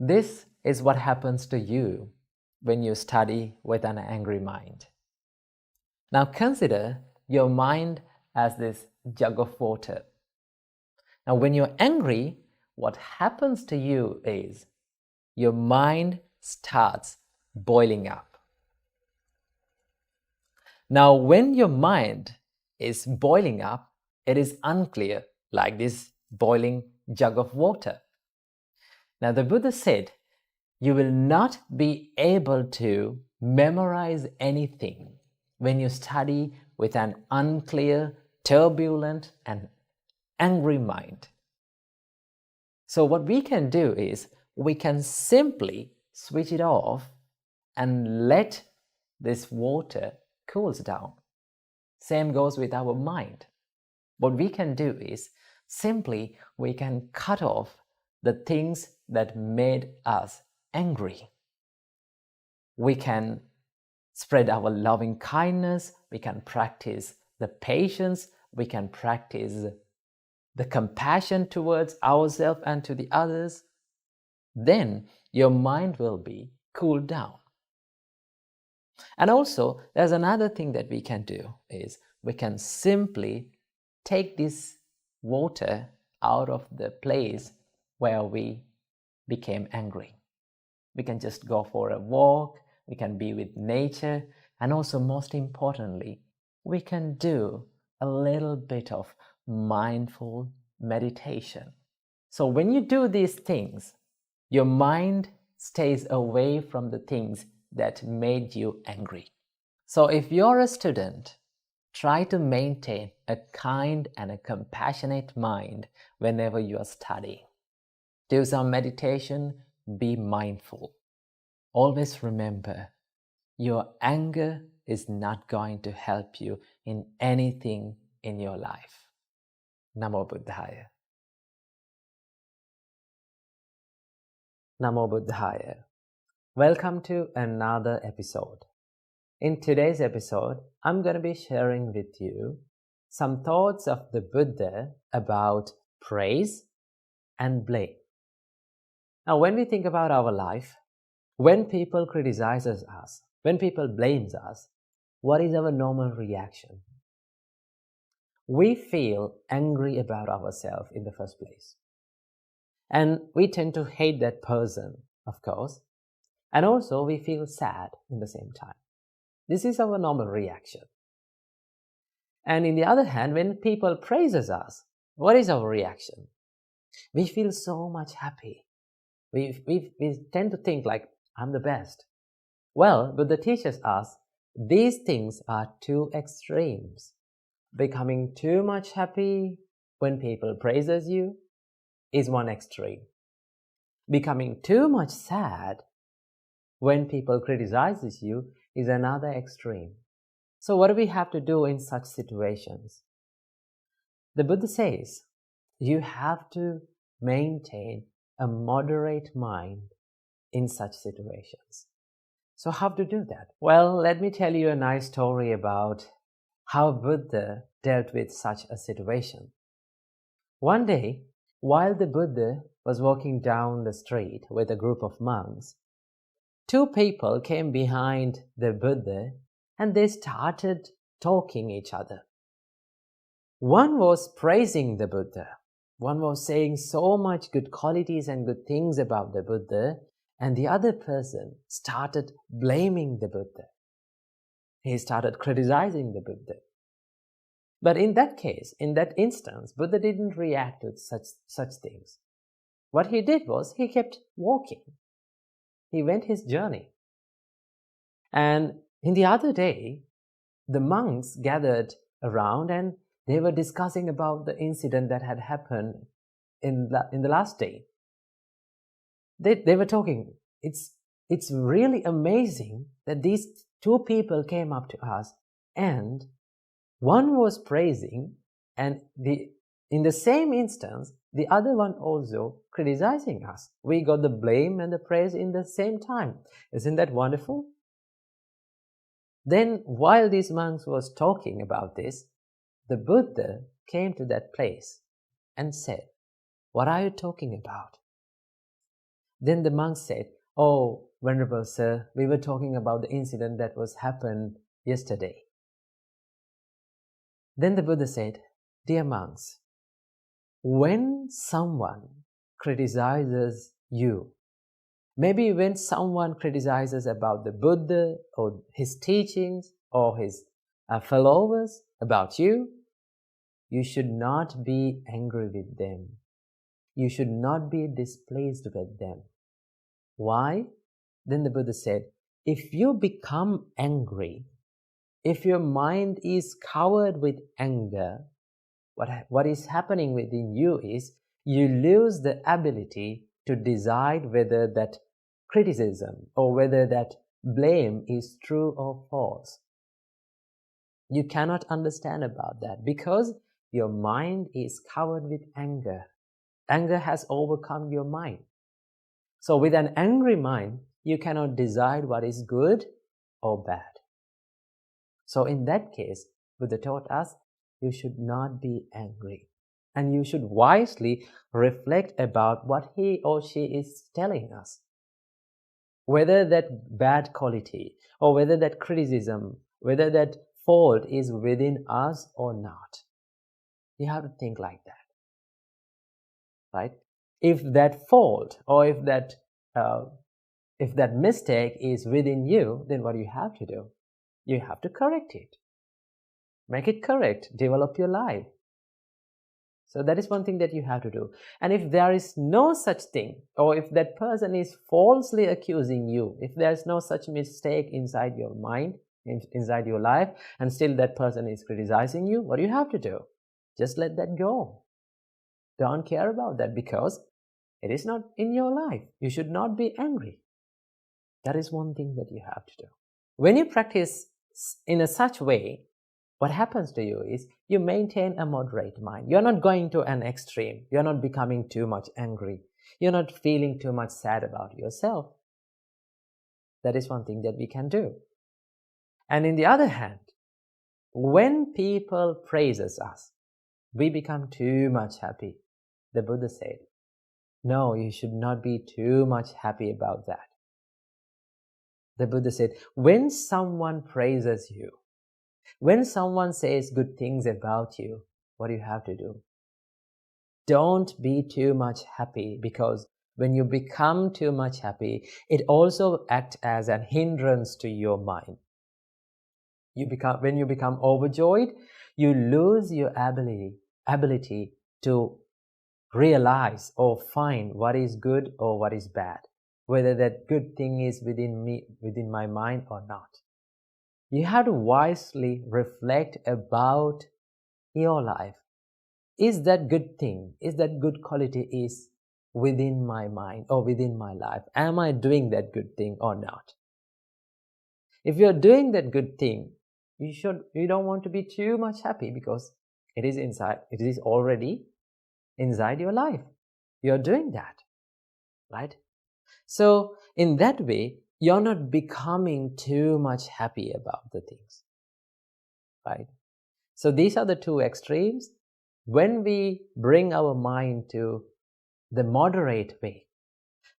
This is what happens to you when you study with an angry mind. Now consider your mind as this jug of water. Now when you're angry, what happens to you is your mind starts boiling up. Now when your mind is boiling up, it is unclear, like this boiling jug of water. Now the Buddha said, you will not be able to memorize anything when you study with an unclear, turbulent, and angry mind. So what we can do is, we can simply switch it off and let this water cools down. Same goes with our mind. What we can do is, simply we can cut off the things that made us angry. We can spread our loving kindness, we can practice the patience, we can practice the compassion towards ourselves and to the others. Then your mind will be cooled down. And also, there's another thing that we can do is, we can simply take this water out of the place where we became angry. We can just go for a walk, we can be with nature, and also most importantly, we can do a little bit of mindful meditation. So when you do these things, your mind stays away from the things that made you angry. So if you're a student, try to maintain a kind and a compassionate mind whenever you are studying. Do some meditation, be mindful. Always remember, your anger is not going to help you in anything in your life. Namo Buddhaya. Namo Buddhaya. Welcome to another episode. In today's episode, I'm going to be sharing with you some thoughts of the Buddha about praise and blame. Now, when we think about our life, when people criticize us, when people blame us, what is our normal reaction? We feel angry about ourselves in the first place. And we tend to hate that person, of course. And also we feel sad in the same time. This is our normal reaction. And in the other hand, when people praise us, what is our reaction? We feel so much happy. We tend to think like, I'm the best. Well, Buddha teaches us these things are two extremes. Becoming too much happy when people praises you is one extreme. Becoming too much sad when people criticizes you is another extreme. So what do we have to do in such situations? The Buddha says, you have to maintain a moderate mind in such situations. So how to do that? Well, let me tell you a nice story about how Buddha dealt with such a situation. One day, while the Buddha was walking down the street with a group of monks, two people came behind the Buddha and they started talking each other. One was praising the Buddha. One was saying so much good qualities and good things about the Buddha, and the other person started blaming the Buddha. He started criticizing the Buddha. But in that case, in that instance, Buddha didn't react to such things. What he did was, he kept walking. He went his journey. And in the other day, the monks gathered around and they were discussing about the incident that had happened in the last day. They were talking, it's really amazing that these two people came up to us and one was praising and in the same instance, the other one also criticizing us. We got the blame and the praise in the same time. Isn't that wonderful? Then while these monks was talking about this, the Buddha came to that place and said, what are you talking about? Then the monk said, "Oh, Venerable Sir, we were talking about the incident that was happened yesterday." Then the Buddha said, "Dear monks, when someone criticizes you, maybe when someone criticizes about the Buddha or his teachings or his followers about you, you should not be angry with them. You should not be displeased with them." Why? Then the Buddha said, if you become angry, if your mind is covered with anger, what is happening within you is you lose the ability to decide whether that criticism or whether that blame is true or false. You cannot understand about that because your mind is covered with anger. Anger has overcome your mind. So with an angry mind, you cannot decide what is good or bad. So in that case, Buddha taught us you should not be angry. And you should wisely reflect about what he or she is telling us. Whether that bad quality or whether that criticism, whether that fault is within us or not. You have to think like that. Right? If that fault or if that mistake is within you, then what do you have to do? You have to correct it. Make it correct. Develop your life. So that is one thing that you have to do. And if there is no such thing, or if that person is falsely accusing you, if there is no such mistake inside your mind, inside your life, and still that person is criticizing you, what do you have to do? Just let that go. Don't care about that because it is not in your life. You should not be angry. That is one thing that you have to do. When you practice in a such way, what happens to you is you maintain a moderate mind. You're not going to an extreme. You're not becoming too much angry. You're not feeling too much sad about yourself. That is one thing that we can do. And in the other hand, when people praises us, we become too much happy. The Buddha said, no, you should not be too much happy about that. The Buddha said, when someone praises you, when someone says good things about you, what do you have to do? Don't be too much happy, because when you become too much happy, it also acts as a hindrance to your mind. When you become overjoyed, you lose your ability to realize or find what is good or what is bad, whether that good thing is within my mind or not. You have to wisely reflect about your life. Is that good thing, is that good quality is within my mind or within my life? Am I doing that good thing or not? If you're doing that good thing, you don't want to be too much happy because it is already inside your life. You're doing that, right? So in that way, you're not becoming too much happy about the things, right? So these are the two extremes. When we bring our mind to the moderate way,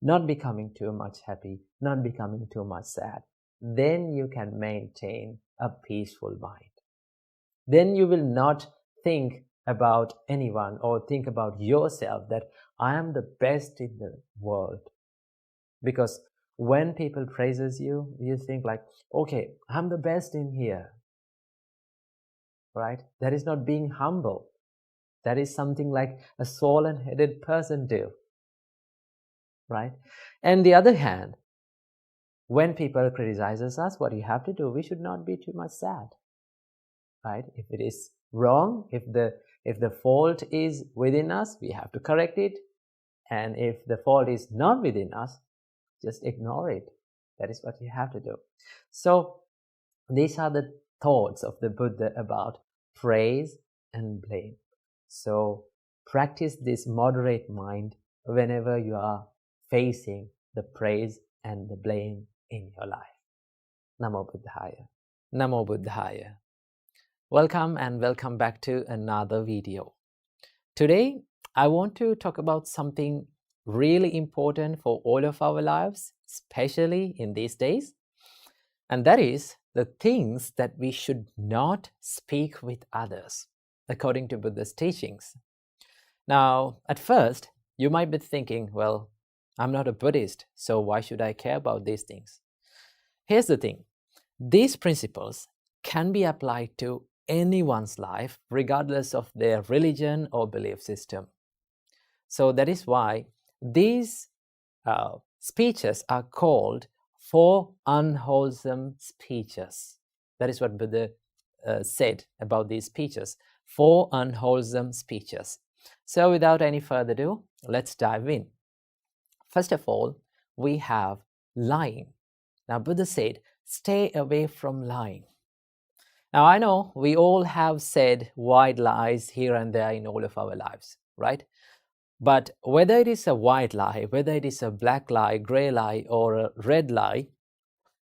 not becoming too much happy, not becoming too much sad, then you can maintain a peaceful mind. Then you will not think about anyone or think about yourself that I am the best in the world. Because when people praises you, you think like, okay, I'm the best in here, right? That is not being humble. That is something like a swollen-headed person do, right? And the other hand, when people criticizes us, what you have to do, we should not be too much sad, right? If it is wrong, if the fault is within us, we have to correct it. And if the fault is not within us, just ignore it. That is what you have to do. So these are the thoughts of the Buddha about praise and blame. So practice this moderate mind whenever you are facing the praise and the blame in your life. Namo Buddhaya. Namo Buddhaya. Welcome and welcome back to another video. Today, I want to talk about something really important for all of our lives, especially in these days. And that is the things that we should not speak with others, according to Buddha's teachings. Now, at first, you might be thinking, well, I'm not a Buddhist, so why should I care about these things? Here's the thing. These principles can be applied to anyone's life, regardless of their religion or belief system. So that is why these speeches are called four unwholesome speeches. That is what Buddha said about these speeches, four unwholesome speeches. So without any further ado, let's dive in. First of all, we have lying. Now, Buddha said, stay away from lying. Now, I know we all have said white lies here and there in all of our lives, right? But whether it is a white lie, whether it is a black lie, gray lie, or a red lie,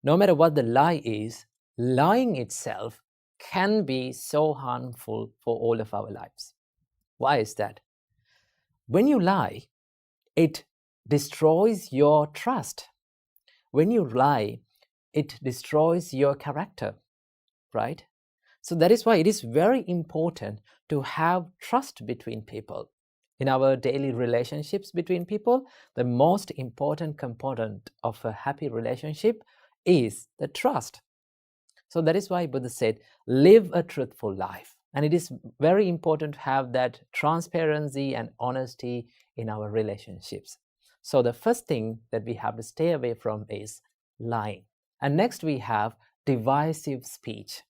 no matter what the lie is, lying itself can be so harmful for all of our lives. Why is that? When you lie, it destroys your trust. When you lie, it destroys your character, right? So that is why it is very important to have trust between people. In our daily relationships between people, the most important component of a happy relationship is the trust. So that is why Buddha said, live a truthful life. And it is very important to have that transparency and honesty in our relationships. So the first thing that we have to stay away from is lying. And next we have divisive speech.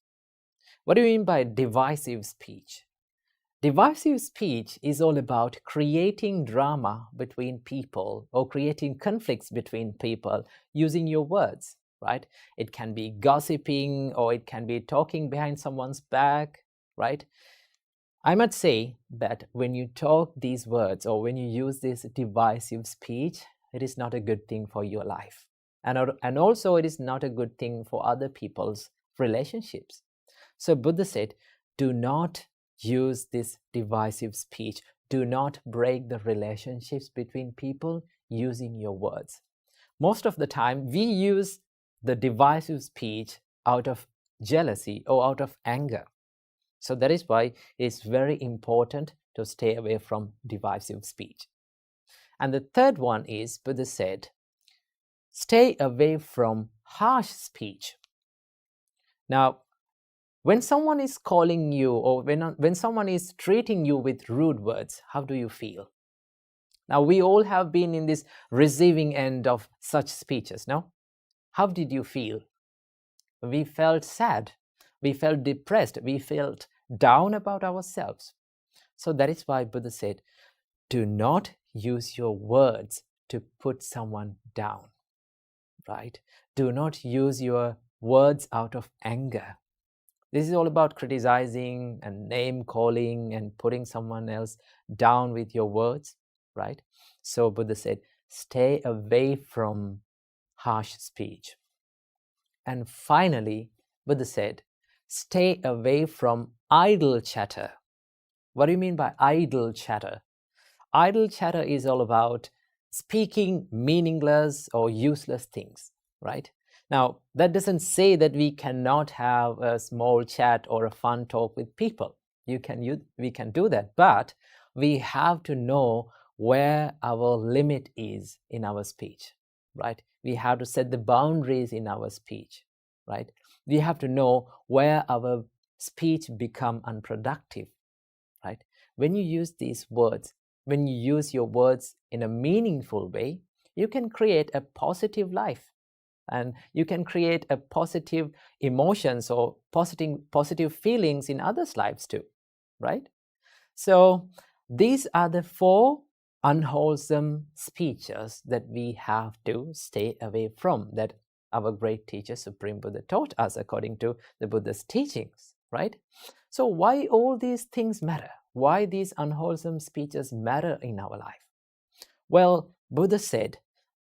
What do you mean by divisive speech? Divisive speech is all about creating drama between people or creating conflicts between people using your words, right? It can be gossiping or it can be talking behind someone's back, right? I must say that when you talk these words or when you use this divisive speech, it is not a good thing for your life. And also it is not a good thing for other people's relationships. So Buddha said, do not use this divisive speech. Do not break the relationships between people using your words. Most of the time, we use the divisive speech out of jealousy or out of anger. So that is why it's very important to stay away from divisive speech. And the third one is, Buddha said, stay away from harsh speech. Now, when someone is calling you or when someone is treating you with rude words, how do you feel? Now, we all have been in this receiving end of such speeches, no? How did you feel? We felt sad. We felt depressed. We felt down about ourselves. So that is why Buddha said, do not use your words to put someone down, right? Do not use your words out of anger. This is all about criticizing and name calling and putting someone else down with your words, right? So Buddha said, stay away from harsh speech. And finally, Buddha said, stay away from idle chatter. What do you mean by idle chatter? Idle chatter is all about speaking meaningless or useless things, right? Now, that doesn't say that we cannot have a small chat or a fun talk with people. We can do that, but we have to know where our limit is in our speech, right? We have to set the boundaries in our speech, right? We have to know where our speech become unproductive, right? When you use these words, when you use your words in a meaningful way, you can create a positive life. And you can create a positive emotions or positive feelings in others' lives too, right? So these are the four unwholesome speeches that we have to stay away from, that our great teacher Supreme Buddha taught us according to the Buddha's teachings, right? So why all these things matter? Why these unwholesome speeches matter in our life? Well, Buddha said,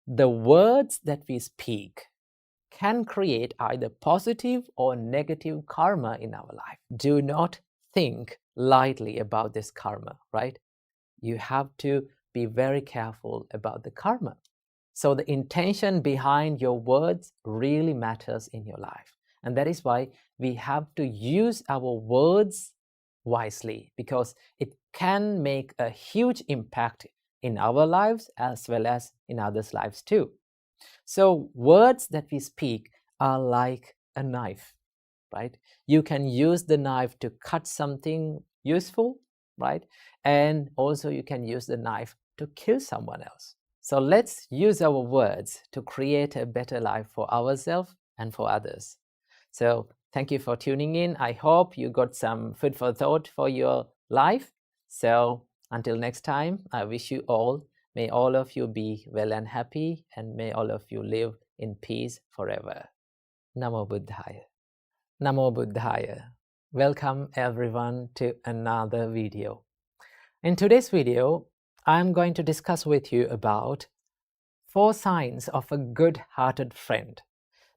the words that we speak can create either positive or negative karma in our life. Do not think lightly about this karma, right? You have to be very careful about the karma. So the intention behind your words really matters in your life. And that is why we have to use our words wisely, because it can make a huge impact in our lives as well as in others' lives too. So words that we speak are like a knife, right? You can use the knife to cut something useful, right? And also you can use the knife to kill someone else. So let's use our words to create a better life for ourselves and for others. So thank you for tuning in. I hope you got some food for thought for your life. So until next time, I wish you all, may all of you be well and happy, and may all of you live in peace forever. Namo Buddhaya. Namo Buddhaya. Welcome everyone to another video. In today's video, I'm going to discuss with you about 4 signs of a good-hearted friend.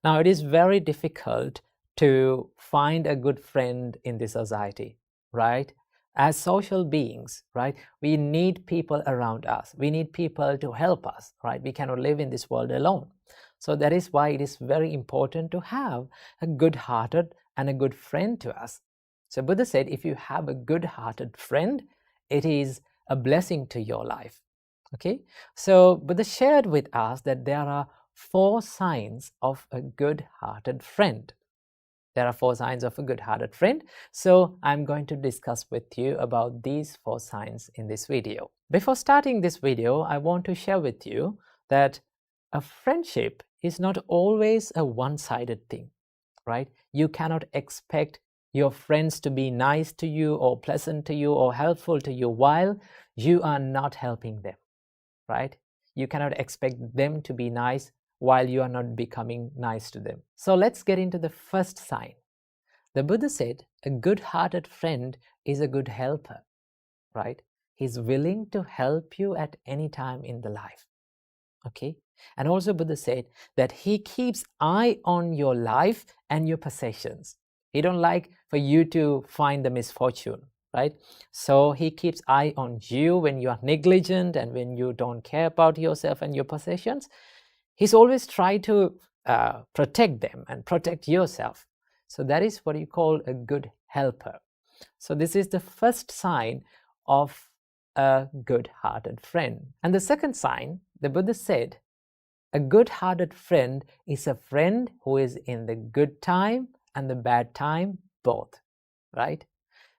Now, it is very difficult to find a good friend in this society, right? As social beings, right, we need people around us. We need people to help us, right? We cannot live in this world alone. So that is why it is very important to have a good-hearted and a good friend to us. So Buddha said, if you have a good-hearted friend, it is a blessing to your life. Okay, so Buddha shared with us that there are 4 signs of a good-hearted friend. There are 4 signs of a good-hearted friend. So I'm going to discuss with you about these 4 signs in this video. Before starting this video, I want to share with you that a friendship is not always a one-sided thing, right? You cannot expect your friends to be nice to you or pleasant to you or helpful to you while you are not helping them, right? You cannot expect them to be nice while you are not becoming nice to them. So let's get into the first sign. The Buddha said a good-hearted friend is a good helper, right? He's willing to help you at any time in the life. Okay, and also Buddha said that he keeps eye on your life and your possessions. He don't like for you to find the misfortune, right? So he keeps eye on you when you are negligent and when you don't care about yourself and your possessions. He's always trying to protect them and protect yourself. So that is what you call a good helper. So this is the first sign of a good-hearted friend. And the second sign, the Buddha said, a good-hearted friend is a friend who is in the good time and the bad time both, right?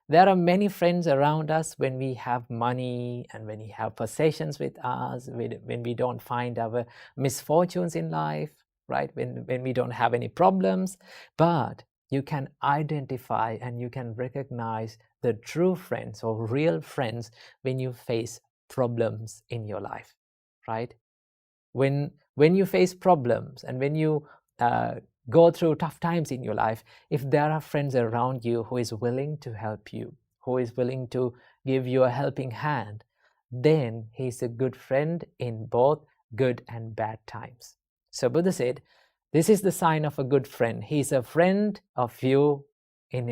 There are many friends around us when we have money and when we have possessions with us, when we don't find our misfortunes in life, right? When we don't have any problems. But you can identify and you can recognize the true friends or real friends when you face problems in your life, right? When you face problems and when you go through tough times in your life, if there are friends around you who is willing to help you, who is willing to give you a helping hand, then he is a good friend in both good and bad times. So Buddha said, this is the sign of a good friend. He is a friend of you in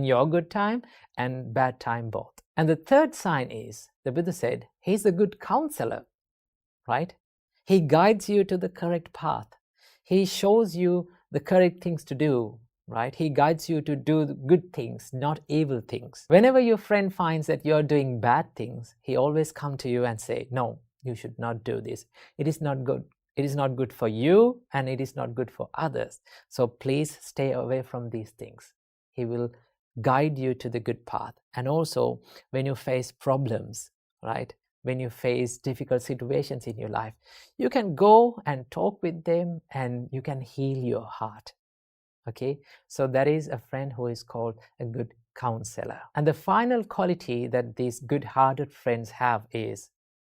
your good time and bad time both. And the third sign is, the Buddha said, he's a good counselor, right? He guides you to the correct path. He shows you the correct things to do, right? He guides you to do good things, not evil things. Whenever your friend finds that you're doing bad things, he always comes to you and say, no, you should not do this. It is not good. It is not good for you and it is not good for others. So please stay away from these things. He will guide you to the good path. And also when you face problems, right? When you face difficult situations in your life, you can go and talk with them and you can heal your heart. Okay, so that is a friend who is called a good counselor. And the final quality that these good-hearted friends have is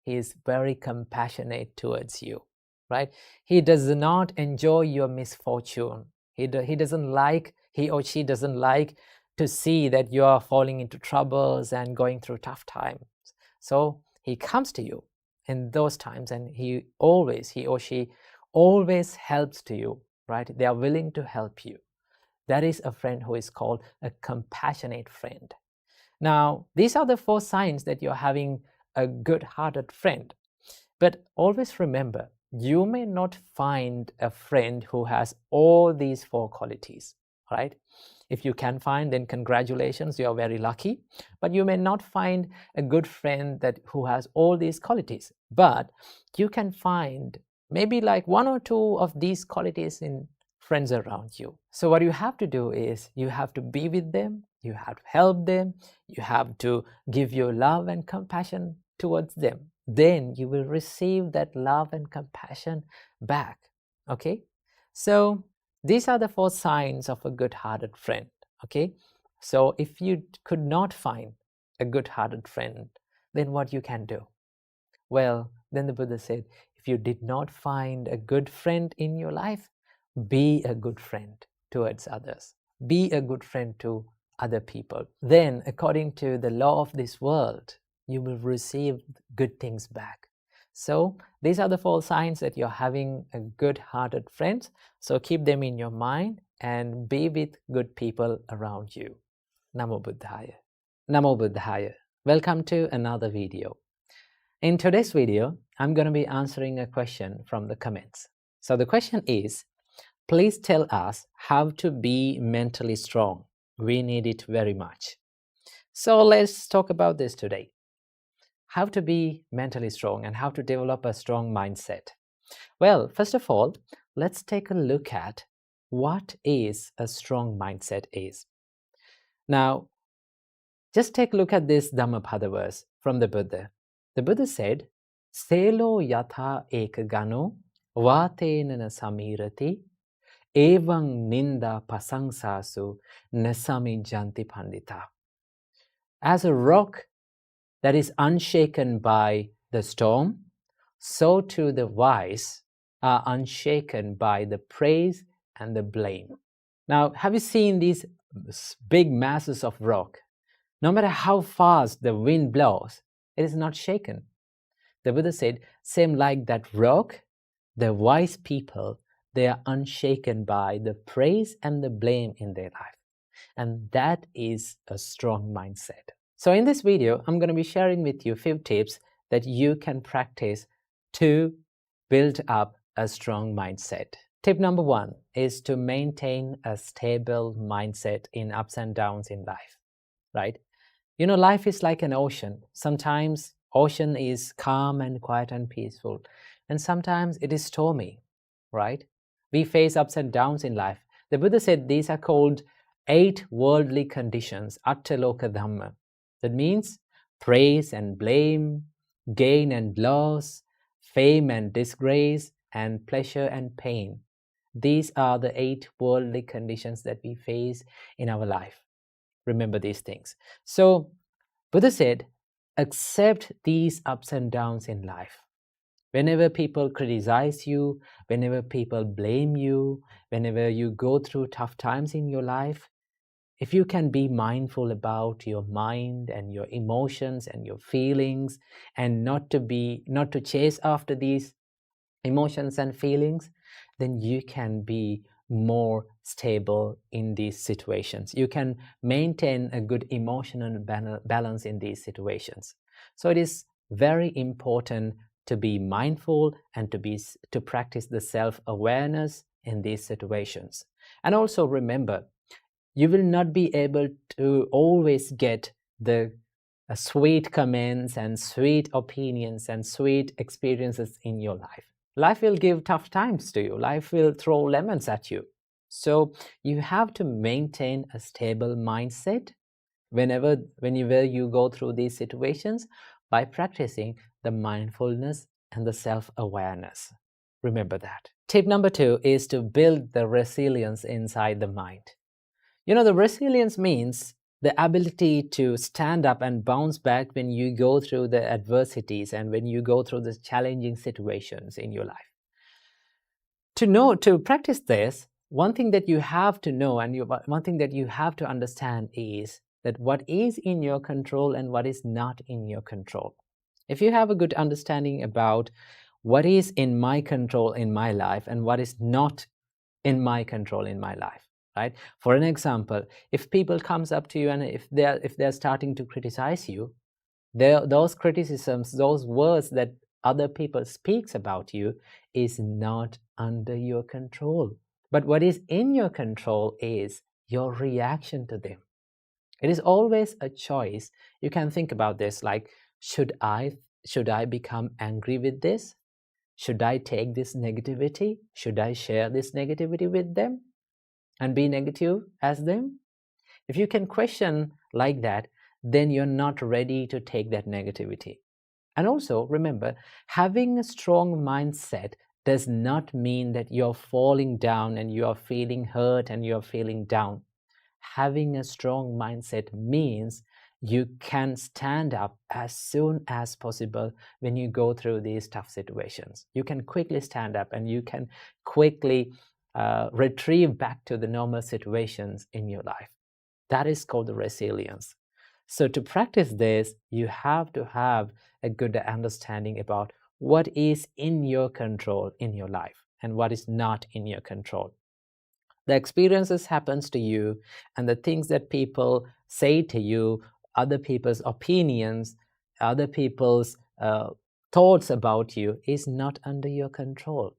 he is very compassionate towards you, right? He does not enjoy your misfortune. He or she doesn't like to see that you are falling into troubles and going through tough times. So he comes to you in those times and he or she always helps to you, right? They are willing to help you. That is a friend who is called a compassionate friend. Now, these are the 4 signs that you're having a good-hearted friend. But always remember, you may not find a friend who has all these 4 qualities, right? If you can find, then congratulations, you are very lucky. But you may not find a good friend who has all these qualities. But you can find maybe like 1 or 2 of these qualities in friends around you. So what you have to do is you have to be with them, you have to help them, you have to give your love and compassion towards them. Then you will receive that love and compassion back. Okay? So these are the 4 signs of a good-hearted friend. Okay? So if you could not find a good-hearted friend, then what you can do? Well, then the Buddha said, if you did not find a good friend in your life, be a good friend towards others. Be a good friend to other people. Then, according to the law of this world, you will receive good things back. So, these are the 4 signs that you're having a good-hearted friend. So, keep them in your mind and be with good people around you. Namo Buddhaya. Namo Buddhaya. Welcome to another video. In today's video, I'm going to be answering a question from the comments. So the question is, please tell us how to be mentally strong. We need it very much. So let's talk about this today. How to be mentally strong and how to develop a strong mindset. Well, first of all, let's take a look at what is a strong mindset is. Now, just take a look at this Dhammapada verse from the Buddha. The Buddha said, Selo yatha ekagano vatenana samirati evang ninda pasangsasu nasami janti pandita. As a rock that is unshaken by the storm, so too the wise are unshaken by the praise and the blame. Now, have you seen these big masses of rock? No matter how fast the wind blows, it is not shaken. The Buddha said, same like that rock, the wise people, they are unshaken by the praise and the blame in their life. And that is a strong mindset. So in this video, I'm going to be sharing with you a few tips that you can practice to build up a strong mindset. Tip number 1 is to maintain a stable mindset in ups and downs in life, right? You know, life is like an ocean. Sometimes ocean is calm and quiet and peaceful, and sometimes it is stormy, right? We face ups and downs in life. The Buddha said these are called 8 worldly conditions, attaloka dhamma. That means praise and blame, gain and loss, fame and disgrace, and pleasure and pain. These are the 8 worldly conditions that we face in our life. Remember these things. So Buddha said, accept these ups and downs in life. Whenever people criticize you, whenever people blame you, whenever you go through tough times in your life, if you can be mindful about your mind and your emotions and your feelings and not to chase after these emotions and feelings, then you can be more stable in these situations. You can maintain a good emotional balance in these situations. So it is very important to be mindful and to practice the self-awareness in these situations. And also remember, you will not be able to always get the sweet comments and sweet opinions and sweet experiences in your life. Life will give tough times to you. Life will throw lemons at you. So you have to maintain a stable mindset whenever you go through these situations by practicing the mindfulness and the self-awareness. Remember that. Tip number 2 is to build the resilience inside the mind. You know, the resilience means the ability to stand up and bounce back when you go through the adversities and when you go through the challenging situations in your life. To practice this, one thing that you have to know and one thing that you have to understand is that what is in your control and what is not in your control. If you have a good understanding about what is in my control in my life and what is not in my control in my life, right? For an example, if people comes up to you and if they're starting to criticize you, Those criticisms, those words that other people speaks about you is not under your control. But what is in your control is your reaction to them. It is always a choice. You can think about this like, should I become angry with this? Should I take this negativity? Should I share this negativity with them and be negative as them? If you can question like that, then you're not ready to take that negativity. And also remember, having a strong mindset does not mean that you're falling down and you're feeling hurt and you're feeling down. Having a strong mindset means you can stand up as soon as possible when you go through these tough situations. You can quickly stand up and you can quickly retrieve back to the normal situations in your life. That is called the resilience. So to practice this, you have to have a good understanding about what is in your control in your life and what is not in your control. The experiences happens to you, and the things that people say to you, other people's opinions, other people's thoughts about you is not under your control.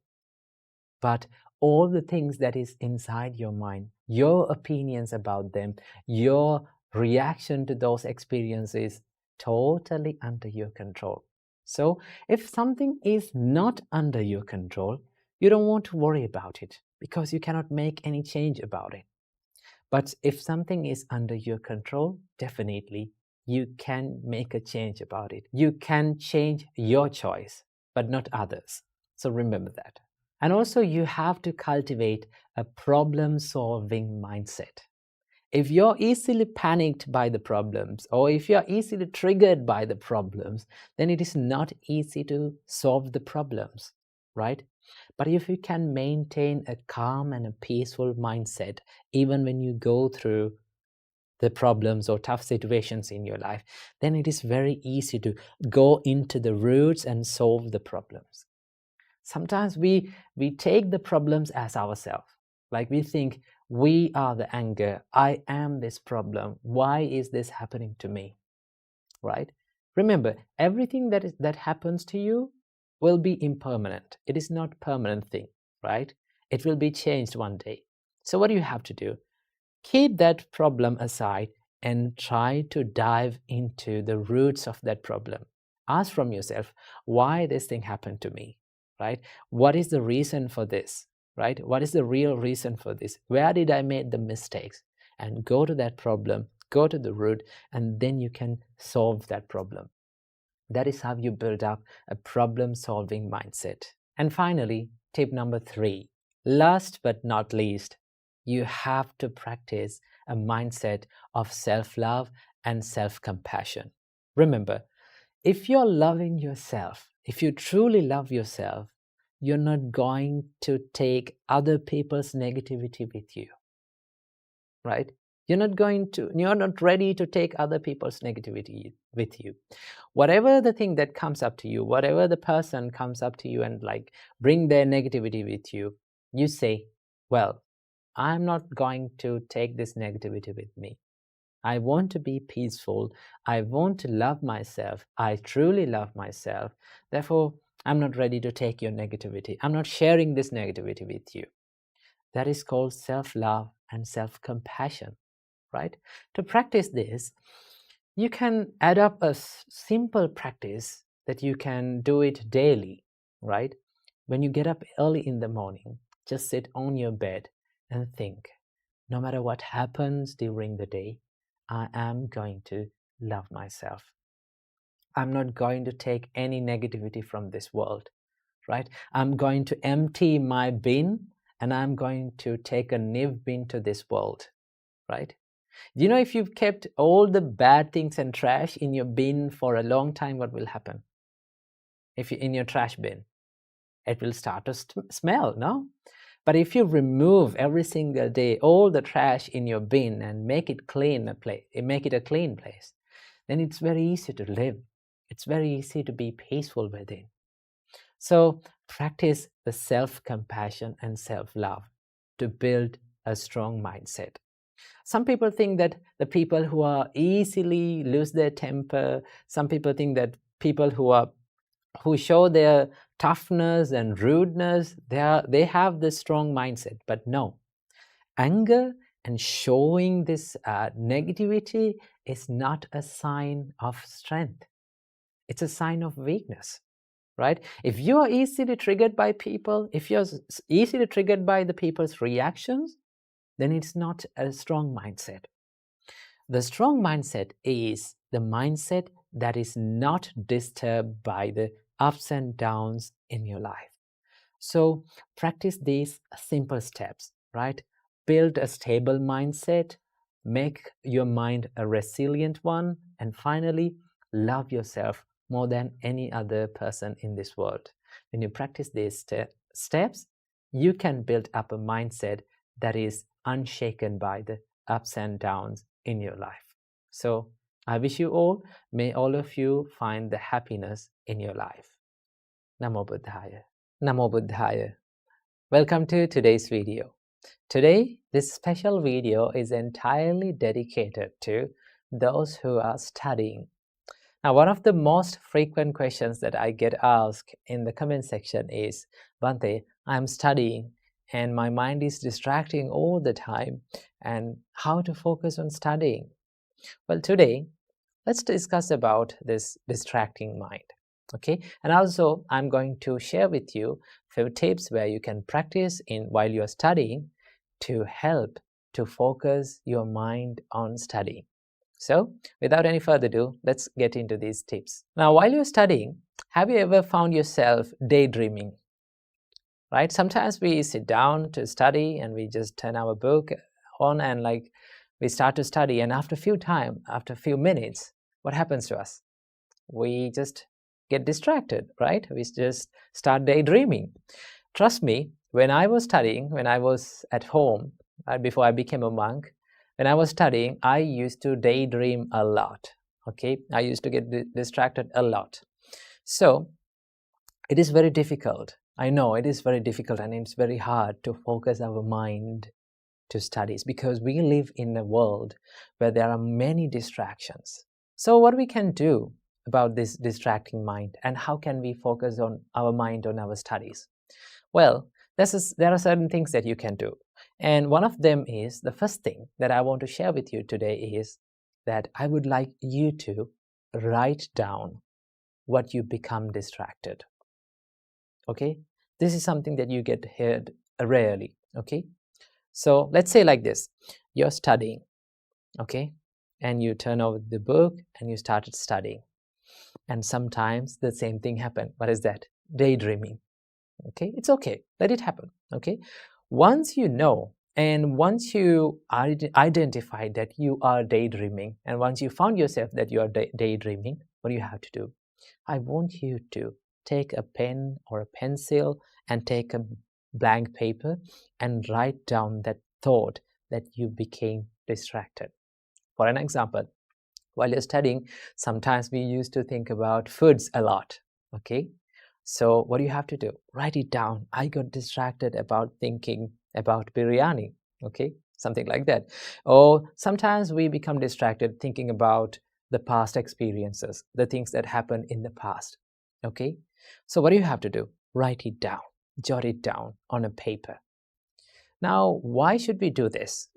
But all the things that is inside your mind, your opinions about them, your reaction to those experiences, totally under your control. So if something is not under your control, you don't want to worry about it because you cannot make any change about it. But if something is under your control, definitely you can make a change about it. You can change your choice, but not others. So remember that. And also you have to cultivate a problem-solving mindset. If you're easily panicked by the problems, or if you're easily triggered by the problems, then it is not easy to solve the problems, right? But if you can maintain a calm and a peaceful mindset, even when you go through the problems or tough situations in your life, then it is very easy to go into the roots and solve the problems. Sometimes we take the problems as ourselves. Like we think, we are the anger. I am this problem. Why is this happening to me? Right? Remember, everything that happens to you will be impermanent. It is not a permanent thing, right? It will be changed one day. So what do you have to do? Keep that problem aside and try to dive into the roots of that problem. Ask from yourself, why this thing happened to me, right? What is the reason for this, right? What is the real reason for this? Where did I make the mistakes? And go to that problem, go to the root, and then you can solve that problem. That is how you build up a problem-solving mindset. And finally, tip number 3, last but not least, you have to practice a mindset of self-love and self-compassion. Remember, if you're loving yourself, if you truly love yourself, you're not going to take other people's negativity with you, right? You're not ready to take other people's negativity with you. Whatever the thing that comes up to you, whatever the person comes up to you and like bring their negativity with you, you say, well, I'm not going to take this negativity with me. I want to be peaceful. I want to love myself. I truly love myself. Therefore, I'm not ready to take your negativity. I'm not sharing this negativity with you. That is called self-love and self-compassion, right? To practice this, you can add up a simple practice that you can do it daily, right? When you get up early in the morning, just sit on your bed and think, no matter what happens during the day, I am going to love myself. I'm not going to take any negativity from this world, right? I'm going to empty my bin and I'm going to take a new bin to this world, right? Do you know if you've kept all the bad things and trash in your bin for a long time, what will happen? If you're in your trash bin, it will start to smell, no? But if you remove every single day all the trash in your bin and make it make it a clean place, then it's very easy to live. It's very easy to be peaceful within. So practice the self-compassion and self-love to build a strong mindset. Some people think that the people who are easily lose their temper, some people think that people who show their toughness and rudeness, they have this strong mindset. But no, anger and showing this negativity is not a sign of strength. It's a sign of weakness, right? If you are easily triggered by people, if you're easily triggered by the people's reactions, then it's not a strong mindset. The strong mindset is the mindset that is not disturbed by the ups and downs in your life. So practice these simple steps, right? Build a stable mindset, make your mind a resilient one, and finally, love yourself more than any other person in this world. When you practice these steps, you can build up a mindset that is unshaken by the ups and downs in your life. So I wish you all, may all of you find the happiness in your life. Namo Buddhaya. Namo Buddhaya. Welcome to today's video. Today, this special video is entirely dedicated to those who are studying. Now, one of the most frequent questions that I get asked in the comment section is, Bhante, I'm studying and my mind is distracting all the time, and how to focus on studying? Well, today, let's discuss about this distracting mind. Okay, and also I'm going to share with you a few tips where you can practice in while you're studying to help to focus your mind on studying. So without any further ado, let's get into these tips. Now, while you're studying, have you ever found yourself daydreaming? Right? Sometimes we sit down to study and we just turn our book on and we start to study, and after a few minutes, what happens to us? We just get distracted, right? We just start daydreaming. Trust me, when I was studying, when I was at home, before I became a monk, when I was studying, I used to daydream a lot, okay? I used to get distracted a lot. So it is very difficult. I know it is very difficult, and it's very hard to focus our mind to studies because we live in a world where there are many distractions. So what we can do about this distracting mind, and how can we focus on our mind on our studies? Well, there are certain things that you can do, and one of them is, the first thing that I want to share with you today is that I would like you to write down what you become distracted. Okay, this is something that you get heard rarely. Okay, so let's say like this: you're studying, okay, and you turn over the book and you started studying, and sometimes the same thing happened. What is that? Daydreaming. Okay, it's okay, let it happen. Okay, once you know, and once you identify that you are daydreaming, and once you found yourself that you are daydreaming, what do you have to do? I want you to take a pen or a pencil and take a blank paper and write down that thought that you became distracted. For an example, while you're studying, sometimes we used to think about foods a lot. Okay, so what do you have to do? Write it down. I got distracted about thinking about biryani. Okay, something like that. Or sometimes we become distracted thinking about the past experiences, the things that happened in the past. Okay, so what do you have to do? Write it down, jot it down on a paper. Now, why should we do this?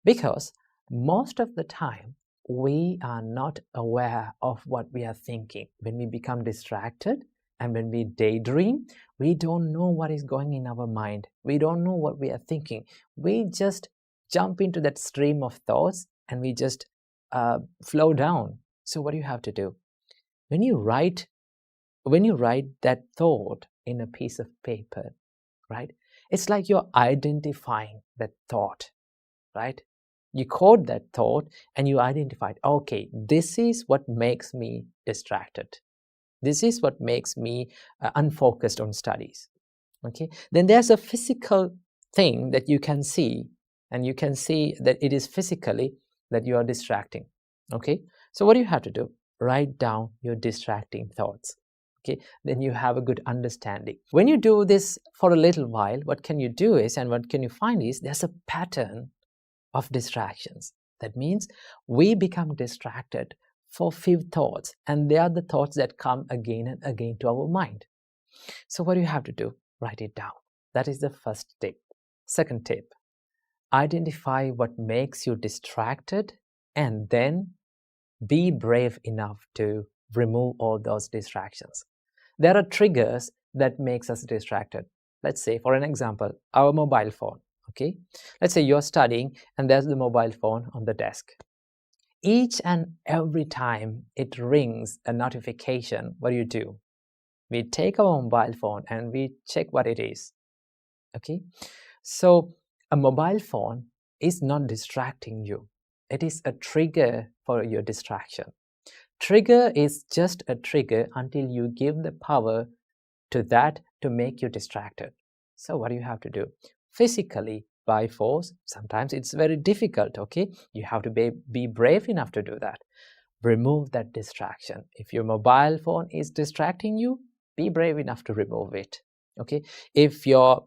Because most of the time, we are not aware of what we are thinking. When we become distracted and when we daydream, we don't know what is going in our mind. We don't know what we are thinking. We just jump into that stream of thoughts and we just flow down. So what do you have to do? When you write that thought in a piece of paper, right? It's like you're identifying that thought, right? You code that thought and you identified, okay, this is what makes me distracted. This is what makes me unfocused on studies. Okay, then there's a physical thing that you can see, and you can see that it is physically that you are distracting. Okay, so what do you have to do? Write down your distracting thoughts. Okay, then you have a good understanding. When you do this for a little while, what can you do is, and what can you find is, there's a pattern of distractions. That means we become distracted for few thoughts, and they are the thoughts that come again and again to our mind. So what do you have to do? Write it down. That is the first tip. Second tip, identify what makes you distracted and then be brave enough to remove all those distractions. There are triggers that makes us distracted. Let's say, for an example, our mobile phone. Okay, let's say you're studying and there's the mobile phone on the desk. Each and every time it rings a notification, what do? We take our mobile phone and we check what it is. Okay, so a mobile phone is not distracting you. It is a trigger for your distraction. Trigger is just a trigger until you give the power to that to make you distracted. So what do you have to do? Physically, by force, sometimes it's very difficult, okay? You have to be brave enough to do that. Remove that distraction. If your mobile phone is distracting you, be brave enough to remove it, okay? If your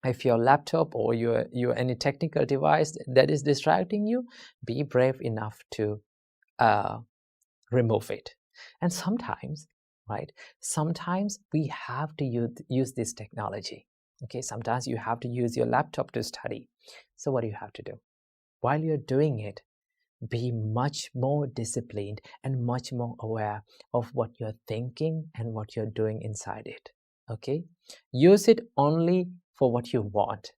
laptop or your any technical device that is distracting you, be brave enough to remove it. And sometimes, right, sometimes we have to use this technology. Okay, sometimes you have to use your laptop to study. So what do you have to do? While you're doing it, be much more disciplined and much more aware of what you're thinking and what you're doing inside it. Okay, use it only for what you want.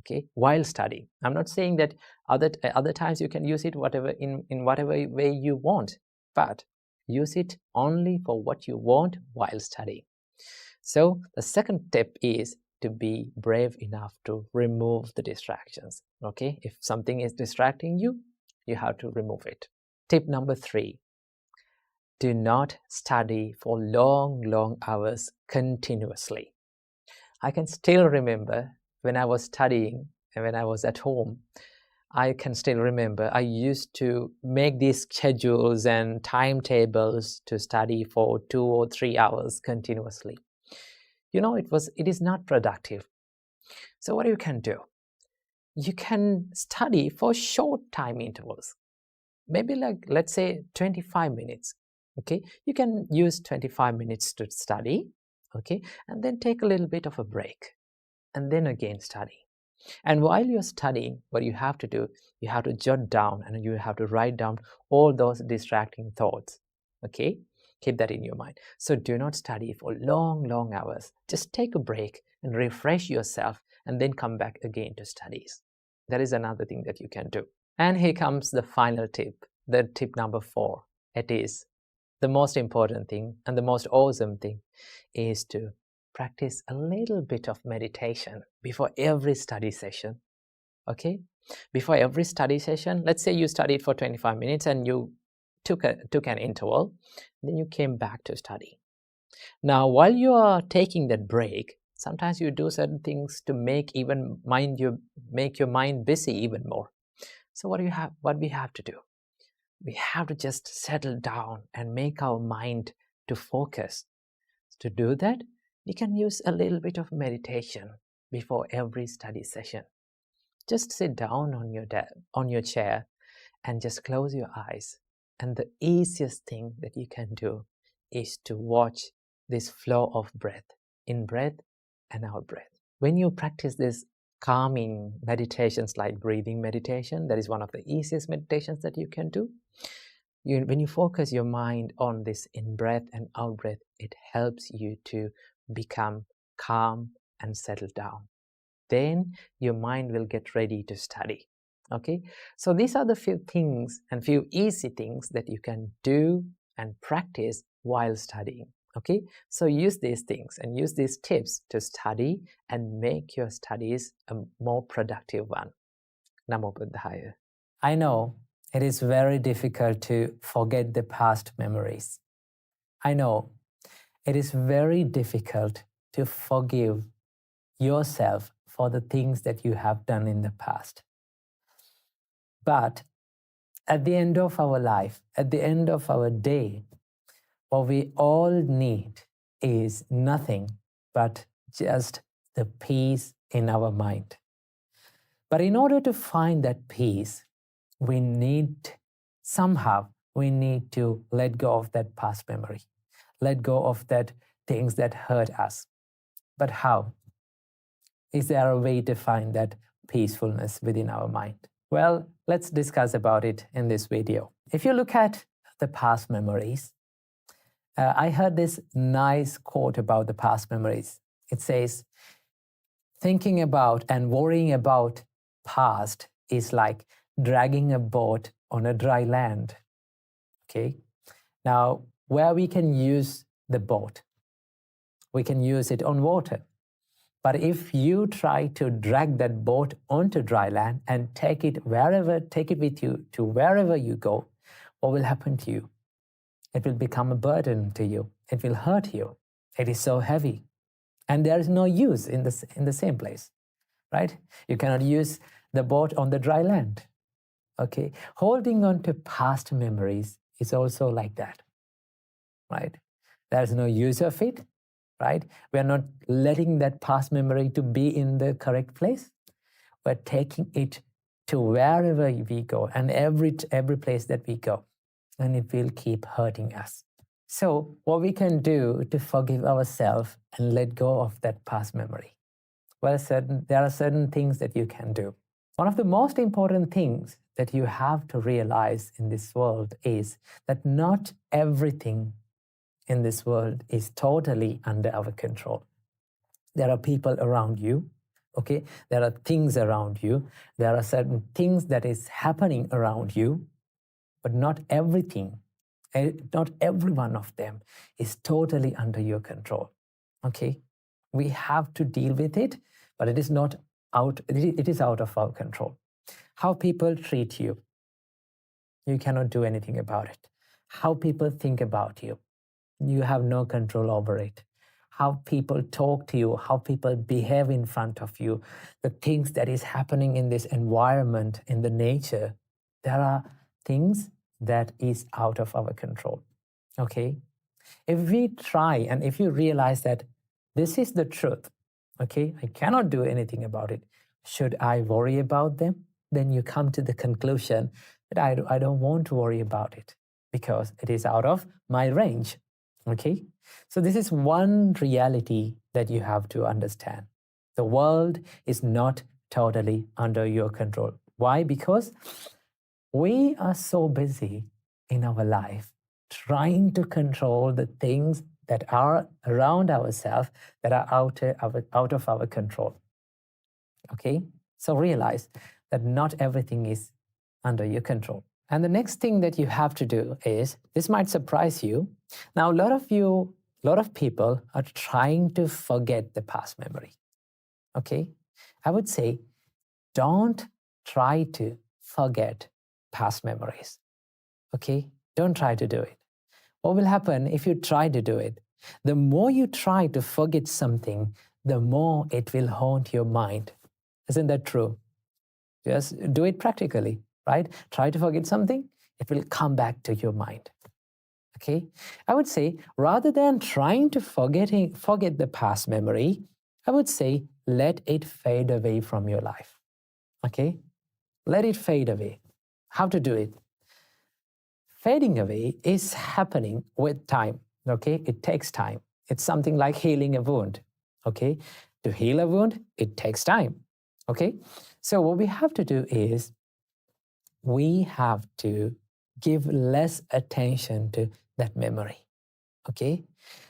Okay, while studying. I'm not saying that other times you can use it whatever in whatever way you want, but use it only for what you want while studying. So the second tip is to be brave enough to remove the distractions. Okay, if something is distracting you, you have to remove it. Tip number 3, do not study for long hours continuously. I can still remember when I was studying and when I was at home, I can still remember I used to make these schedules and timetables to study for 2 or 3 hours continuously. You know, it is not productive. So what you can do? You can study for short time intervals. Maybe like, let's say 25 minutes. Okay, you can use 25 minutes to study, okay, and then take a little bit of a break and then again study. And while you're studying, what you have to do, you have to jot down and you have to write down all those distracting thoughts. Okay, keep that in your mind. So do not study for long hours. Just take a break and refresh yourself and then come back again to studies. That is another thing that you can do. And here comes the final tip, the tip number 4. It is the most important thing and the most awesome thing is to practice a little bit of meditation before every study session. Okay, before every study session, let's say you studied for 25 minutes and you took an interval, then you came back to study. Now while you are taking that break, sometimes you do certain things to make your mind busy even more. So what we have to do, we have to just settle down and make our mind to focus. To do that, we can use a little bit of meditation before every study session. Just sit down on your chair and just close your eyes. And the easiest thing that you can do is to watch this flow of breath, in breath and out breath. When you practice this calming meditations like breathing meditation, that is one of the easiest meditations that you can do. When you focus your mind on this in-breath and out-breath, it helps you to become calm and settle down. Then your mind will get ready to study. Okay, so these are the few things and few easy things that you can do and practice while studying. Okay, so use these things and use these tips to study and make your studies a more productive one. Namo Buddhaya. I know it is very difficult to forget the past memories. I know it is very difficult to forgive yourself for the things that you have done in the past. But at the end of our life, at the end of our day, what we all need is nothing but just the peace in our mind. But in order to find that peace, we need to let go of that past memory, let go of that things that hurt us. But how? Is there a way to find that peacefulness within our mind? Well, let's discuss about it in this video. If you look at the past memories, I heard this nice quote about the past memories. It says, thinking about and worrying about past is like dragging a boat on a dry land. Okay. Now, where we can use the boat, we can use it on water. But if you try to drag that boat onto dry land and take it with you to wherever you go, what will happen to you? It will become a burden to you. It will hurt you. It is so heavy. And there is no use in the same place, right? You cannot use the boat on the dry land. Okay? Holding on to past memories is also like that, right? There's no use of it, right? We're not letting that past memory to be in the correct place. We're taking it to wherever we go and every place that we go, and it will keep hurting us. So what we can do to forgive ourselves and let go of that past memory? Well, there are certain things that you can do. One of the most important things that you have to realize in this world is that not everything in this world is totally under our control. There are people around you, okay? There are things around you. There are certain things that is happening around you, but not everything, not every one of them is totally under your control, okay? We have to deal with it, but it is not out, it is out of our control. How people treat you, you cannot do anything about it. How people think about you, you have no control over it. How people talk to you, how people behave in front of you, the things that is happening in this environment, in the nature, there are things that is out of our control, okay? If we try and if you realize that this is the truth, okay, I cannot do anything about it, should I worry about them? Then you come to the conclusion that I don't want to worry about it because it is out of my range. Okay, so this is one reality that you have to understand. The world is not totally under your control. Why? Because we are so busy in our life trying to control the things that are around ourselves that are out of our control. Okay, so realize that not everything is under your control. And the next thing that you have to do is, this might surprise you. Now, a lot of people are trying to forget the past memory. Okay? I would say, don't try to forget past memories. Okay? Don't try to do it. What will happen if you try to do it? The more you try to forget something, the more it will haunt your mind. Isn't that true? Just do it practically. Right? Try to forget something, it will come back to your mind. Okay? I would say, rather than trying to forget the past memory, I would say, let it fade away from your life. Okay? Let it fade away. How to do it? Fading away is happening with time. Okay? It takes time. It's something like healing a wound. Okay? To heal a wound, it takes time. Okay? So what we have to do is, we have to give less attention to that memory, okay?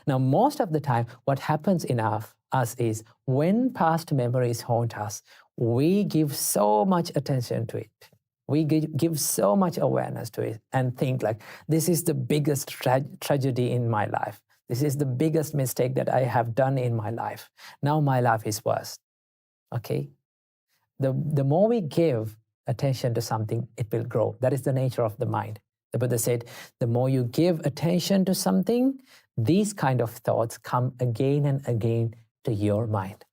Now, most of the time, what happens in us is when past memories haunt us, we give so much attention to it. We give so much awareness to it and think like, this is the biggest tragedy in my life. This is the biggest mistake that I have done in my life. Now my life is worse, okay? The more we give attention to something, it will grow. That is the nature of the mind. The Buddha said, the more you give attention to something, these kind of thoughts come again and again to your mind.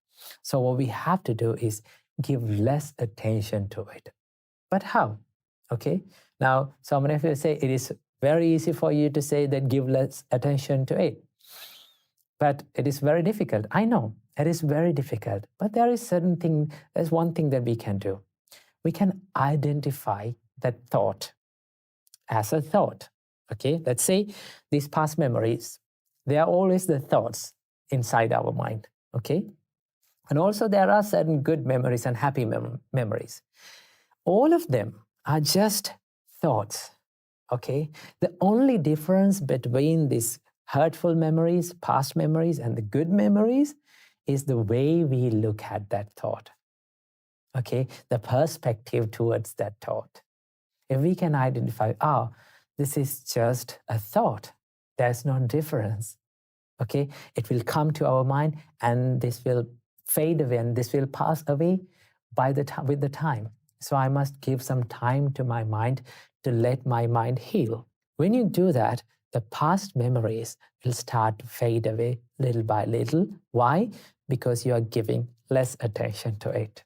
So what we have to do is give less attention to it. But how? Okay. Now, so many of you say it is very easy for you to say that give less attention to it. But it is very difficult. I know it is very difficult. But there's one thing that we can do. we can identify that thought as a thought. Okay, let's say these past memories, they are always the thoughts inside our mind. Okay, and also there are certain good memories and happy memories. All of them are just thoughts. Okay, the only difference between these hurtful memories, past memories, and the good memories is the way we look at that thought. Okay, the perspective towards that thought. If we can identify, this is just a thought, there's no difference. Okay, it will come to our mind and this will fade away and this will pass away with the time. So I must give some time to my mind to let my mind heal. When you do that, the past memories will start to fade away little by little. Why? Because you are giving less attention to it.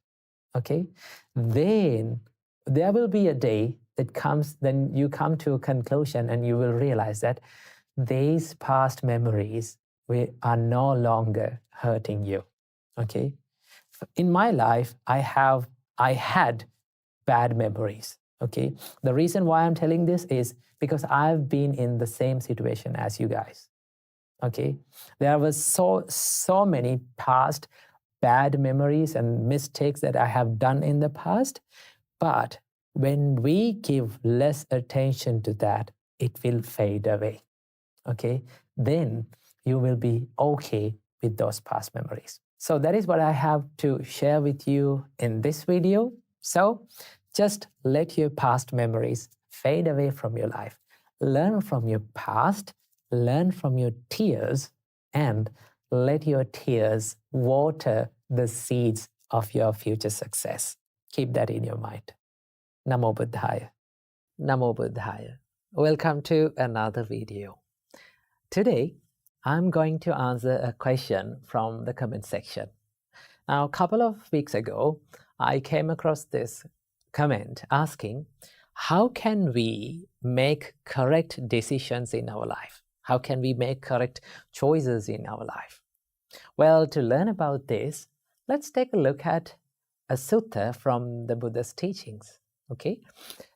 Okay, then there will be a day that comes, then you come to a conclusion and you will realize that these past memories are no longer hurting you. Okay, in my life, I had bad memories. Okay, the reason why I'm telling this is because I've been in the same situation as you guys. Okay, there was so many past bad memories and mistakes that I have done in the past. But when we give less attention to that, it will fade away. Okay, then you will be okay with those past memories. So that is what I have to share with you in this video. So just let your past memories fade away from your life. Learn from your past, learn from your tears, and let your tears water the seeds of your future success. Keep that in your mind. Namo Buddhaya. Namo Buddhaya. Welcome to another video. Today, I'm going to answer a question from the comment section. Now, a couple of weeks ago, I came across this comment asking, how can we make correct decisions in our life? How can we make correct choices in our life? Well, to learn about this, let's take a look at a sutta from the Buddha's teachings. Okay,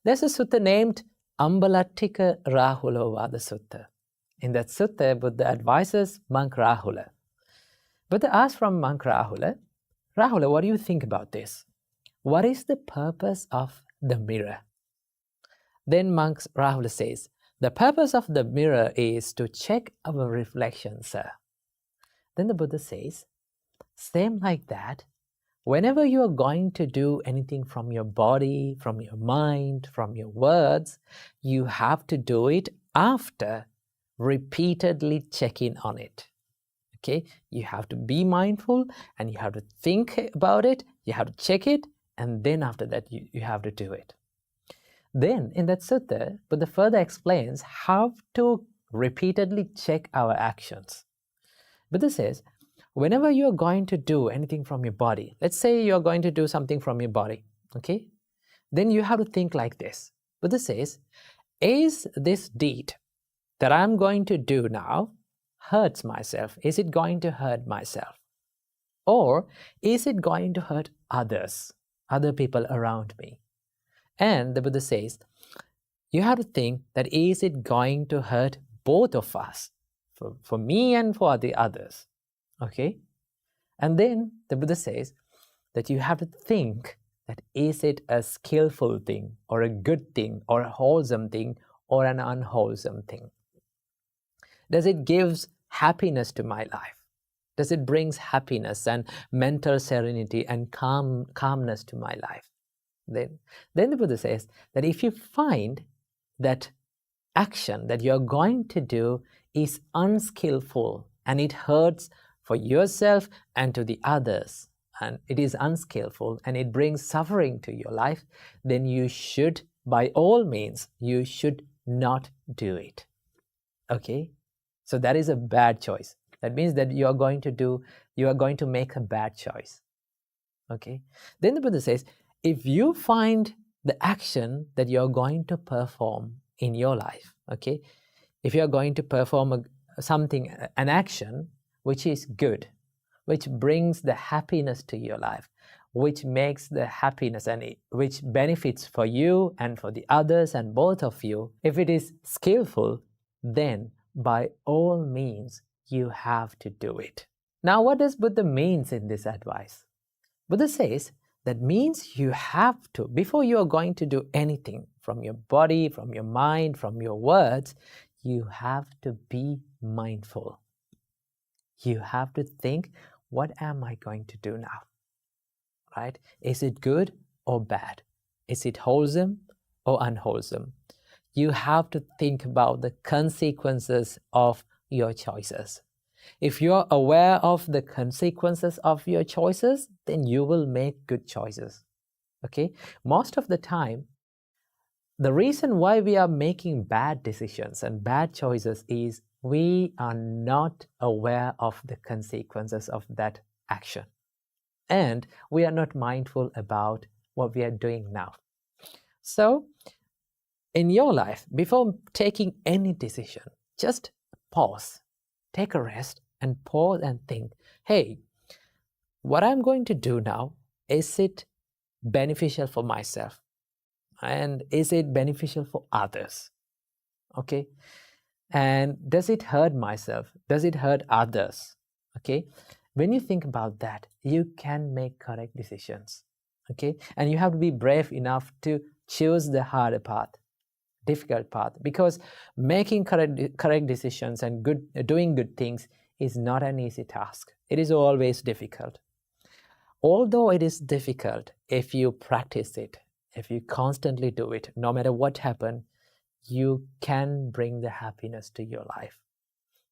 there's a sutta named Ambalattika Rahulovada Sutta. In that sutta, Buddha advises monk Rahula. Buddha asks from monk Rahula, Rahula, what do you think about this? What is the purpose of the mirror? Then monk Rahula says, the purpose of the mirror is to check our reflection, sir. Then the Buddha says, same like that, whenever you are going to do anything from your body, from your mind, from your words, you have to do it after repeatedly checking on it. Okay, you have to be mindful and you have to think about it, you have to check it, and then after that you have to do it. Then in that sutta, Buddha further explains how to repeatedly check our actions. Buddha says, whenever you are going to do anything from your body, let's say you are going to do something from your body, okay? Then you have to think like this. Buddha says, is this deed that I'm going to do now hurts myself? Is it going to hurt myself? Or is it going to hurt others, other people around me? And the Buddha says, you have to think that is it going to hurt both of us, for me and for the others? Okay? And then the Buddha says that you have to think that is it a skillful thing or a good thing or a wholesome thing or an unwholesome thing? Does it give happiness to my life? Does it bring happiness and mental serenity and calmness to my life? Then the Buddha says that if you find that action that you're going to do is unskillful and it hurts for yourself and to the others, and it is unskillful and it brings suffering to your life, then you should, by all means, you should not do it. Okay? So that is a bad choice. That means that you are going to make a bad choice. Okay? Then the Buddha says, if you find the action that you're going to perform in your life, okay, if you're going to perform an action which is good, which brings the happiness to your life, which makes the happiness and which benefits for you and for the others and both of you, if it is skillful, then by all means you have to do it. Now, what does Buddha means in this advice? Buddha says that means you have to, before you are going to do anything from your body, from your mind, from your words, you have to be mindful. You have to think, what am I going to do now? Right? Is it good or bad? Is it wholesome or unwholesome? You have to think about the consequences of your choices. If you're aware of the consequences of your choices, then you will make good choices. Okay? Most of the time, the reason why we are making bad decisions and bad choices is we are not aware of the consequences of that action. And we are not mindful about what we are doing now. So, in your life, before taking any decision, just pause, take a rest, and pause and think, hey, what I'm going to do now, is it beneficial for myself? And is it beneficial for others? Okay? And does it hurt myself? Does it hurt others? Okay? When you think about that, you can make correct decisions. Okay? And you have to be brave enough to choose the harder path, difficult path, because making correct decisions and doing good things is not an easy task. It is always difficult. Although it is difficult, if you practice it, if you constantly do it, no matter what happens, you can bring the happiness to your life.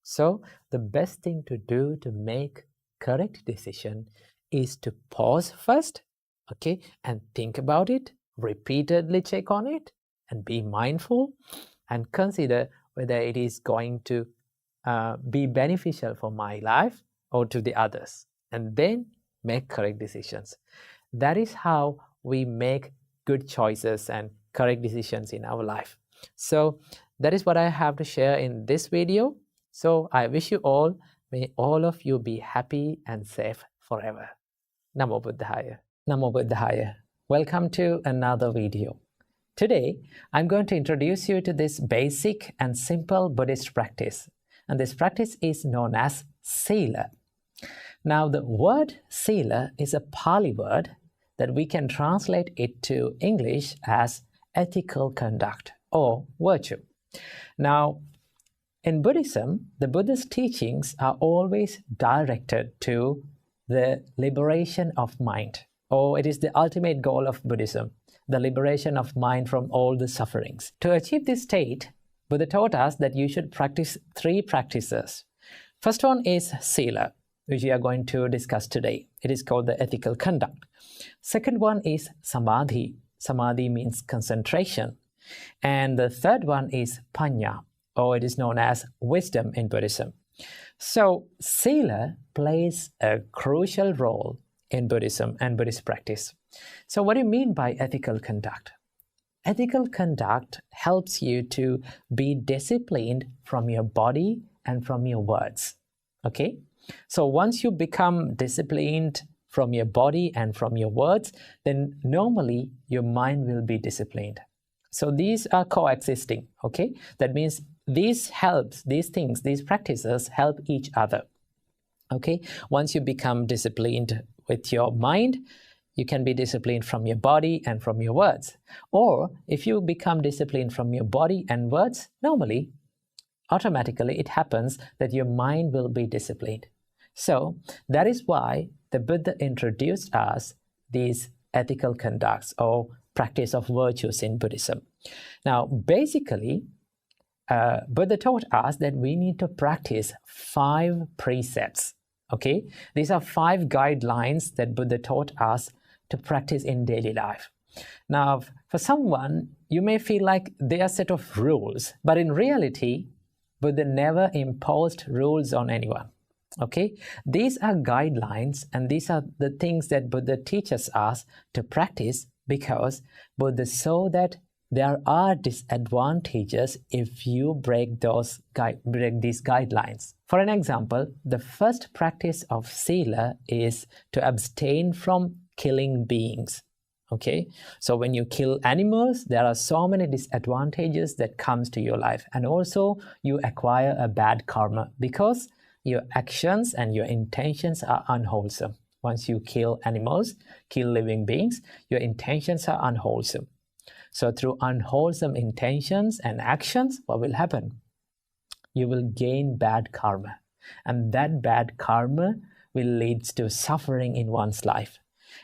So the best thing to do to make correct decision is to pause first, okay, and think about it, repeatedly check on it, and be mindful and consider whether it is going to be beneficial for my life or to the others, and then make correct decisions. That is how we make good choices and correct decisions in our life. So that is what I have to share in this video. So I wish you all, may all of you be happy and safe forever. Namo Buddhaya. Namo Buddhaya. Welcome to another video. Today, I'm going to introduce you to this basic and simple Buddhist practice. And this practice is known as Sila. Now, the word Sila is a Pali word that we can translate it to English as ethical conduct or virtue. Now, in Buddhism, the Buddha's teachings are always directed to the liberation of mind, or it is the ultimate goal of Buddhism, the liberation of mind from all the sufferings. To achieve this state, Buddha taught us that you should practice 3 practices. First one is Sila, which we are going to discuss today. It is called the ethical conduct. Second one is Samadhi. Samadhi means concentration. And the third one is Panya, or it is known as wisdom in Buddhism. So Sila plays a crucial role in Buddhism and Buddhist practice. So what do you mean by ethical conduct? Ethical conduct helps you to be disciplined from your body and from your words. Okay? So once you become disciplined from your body and from your words, then normally your mind will be disciplined. So these are coexisting, okay? That means these practices help each other, okay? Once you become disciplined with your mind, you can be disciplined from your body and from your words. Or if you become disciplined from your body and words, normally, automatically it happens that your mind will be disciplined. So that is why the Buddha introduced us these ethical conducts or practice of virtues in Buddhism. Now, basically, Buddha taught us that we need to practice 5 precepts. Okay, these are 5 guidelines that Buddha taught us to practice in daily life. Now, for someone, you may feel like they are a set of rules, but in reality, Buddha never imposed rules on anyone. Okay, these are guidelines, and these are the things that Buddha teaches us to practice because Buddha saw that there are disadvantages if you break these guidelines. For an example, the first practice of Sila is to abstain from killing beings. Okay, so when you kill animals, there are so many disadvantages that comes to your life, and also you acquire a bad karma because your actions and your intentions are unwholesome. Once you kill animals, kill living beings, your intentions are unwholesome. So through unwholesome intentions and actions, what will happen? You will gain bad karma, and that bad karma will lead to suffering in one's life.